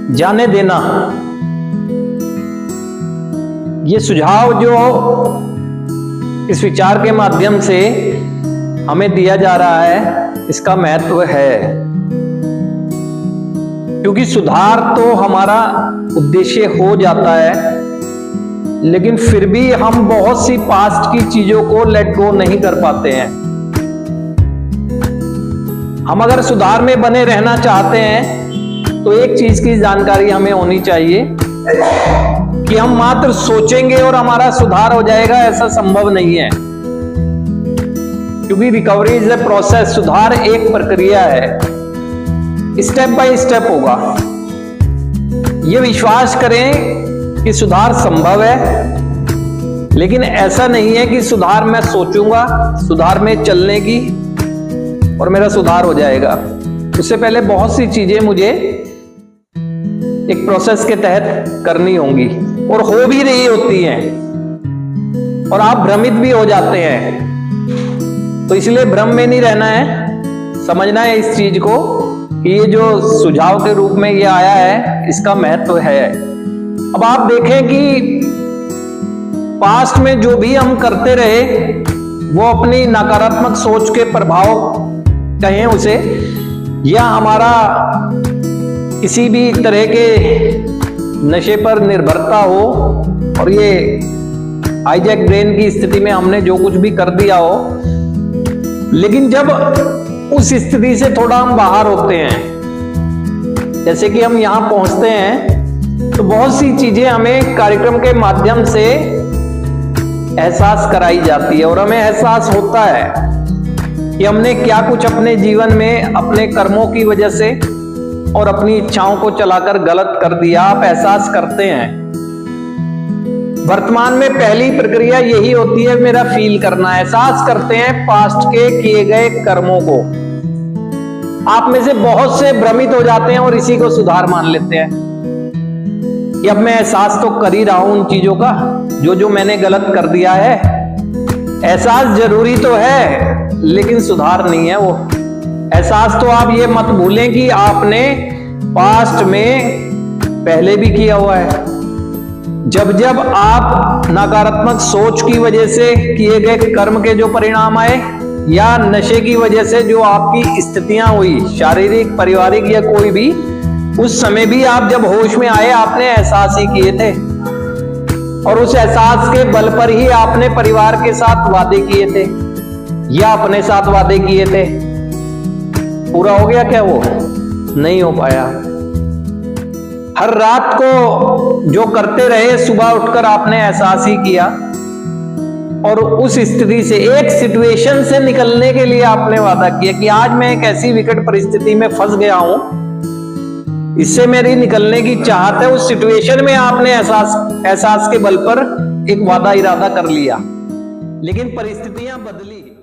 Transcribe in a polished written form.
जाने देना। ये सुझाव जो इस विचार के माध्यम से हमें दिया जा रहा है, इसका महत्व है, क्योंकि सुधार तो हमारा उद्देश्य हो जाता है, लेकिन फिर भी हम बहुत सी पास्ट की चीजों को लेट गो नहीं कर पाते हैं। हम अगर सुधार में बने रहना चाहते हैं तो एक चीज की जानकारी हमें होनी चाहिए कि हम मात्र सोचेंगे और हमारा सुधार हो जाएगा, ऐसा संभव नहीं है। क्योंकि रिकवरी इज ए प्रोसेस, सुधार एक प्रक्रिया है, स्टेप बाय स्टेप होगा। ये विश्वास करें कि सुधार संभव है, लेकिन ऐसा नहीं है कि सुधार मैं सोचूंगा, सुधार में चलने की और मेरा सुधार हो जाएगा। उससे पहले बहुत सी चीजें मुझे एक प्रोसेस के तहत करनी होंगी और हो भी रही होती हैं, और आप भ्रमित भी हो जाते हैं। तो इसलिए भ्रम में नहीं रहना है, समझना है इस चीज को कि ये जो सुझाव के रूप में ये आया है, इसका महत्व है। अब आप देखें कि पास्ट में जो भी हम करते रहे वो अपनी नकारात्मक सोच के प्रभाव कहें उसे, या हमारा किसी भी तरह के नशे पर निर्भरता हो और ये हाईजैक ब्रेन की स्थिति में हमने जो कुछ भी कर दिया हो, लेकिन जब उस स्थिति से थोड़ा हम बाहर होते हैं, जैसे कि हम यहां पहुंचते हैं, तो बहुत सी चीजें हमें कार्यक्रम के माध्यम से एहसास कराई जाती है और हमें एहसास होता है कि हमने क्या कुछ अपने जीवन में अपने कर्मों की वजह से और अपनी इच्छाओं को चलाकर गलत कर दिया। आप एहसास करते हैं। वर्तमान में पहली प्रक्रिया यही होती है, मेरा फील करना। एहसास करते हैं पास्ट के किए गए कर्मों को। आप में से बहुत से भ्रमित हो जाते हैं और इसी को सुधार मान लेते हैं कि अब मैं एहसास तो कर ही रहा हूं उन चीजों का, जो मैंने गलत कर दिया है। एहसास जरूरी तो है, लेकिन सुधार नहीं है वो एहसास। तो आप ये मत भूलें कि आपने पास्ट में पहले भी किया हुआ है। जब जब आप नकारात्मक सोच की वजह से किए गए कर्म के जो परिणाम आए, या नशे की वजह से जो आपकी स्थितियां हुई, शारीरिक, पारिवारिक या कोई भी, उस समय भी आप जब होश में आए आपने एहसास ही किए थे, और उस एहसास के बल पर ही आपने परिवार के साथ वादे किए थे या अपने साथ वादे किए थे। पूरा हो गया क्या? वो नहीं हो पाया। हर रात को जो करते रहे, सुबह उठकर आपने एहसास ही किया, और उस स्थिति से, एक सिचुएशन से निकलने के लिए आपने वादा किया कि आज मैं एक ऐसी विकट परिस्थिति में फंस गया हूं, इससे मेरी निकलने की चाहत है। उस सिचुएशन में आपने एहसास के बल पर एक वादा इरादा कर लिया, लेकिन परिस्थितियां बदली।